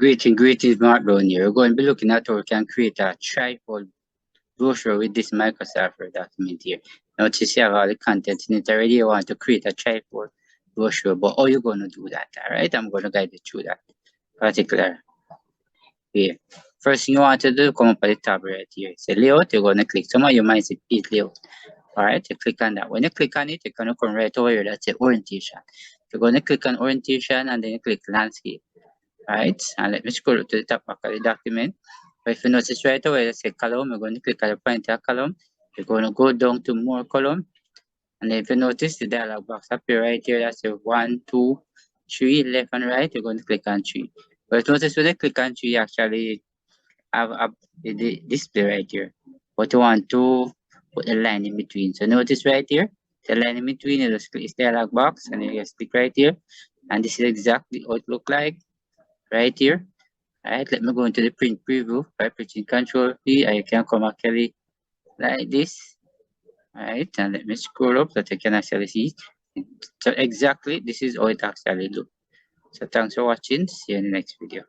Greetings, Mark Brown here. We're going to be looking at how we can create a trifold brochure with this Microsoft Word document here. Notice you have all the content in it already. You want to create a trifold brochure, but how you going to do that? All right, I'm going to guide you through that particular here. First thing you want to do, come up at the tab right here. Say layout, you're going to click. Some of you might say page layout. All right, you click on that. When you click on it, you're going to come right over here. That's the orientation. You're going to click on orientation and then you click landscape. Right, and let me scroll to the top of the document. But if you notice right away, let's say column, we're going to click on the pointer column. You're going to go down to more column. And then if you notice the dialog box appear right here, that's a 1, 2, 3, left and right, you're going to click on 3. But notice when you click on 3, you actually have the display right here. But you want to put a line in between. So notice right here, the line in between, you just click this dialog box and you just click right here. And this is exactly what it looks like right here. All right, let me go into the print preview by pressing Control P. I can come actually like this. All right, and let me scroll up so that I can actually see. So exactly, this is how it actually looks. So thanks for watching. See you in the next video.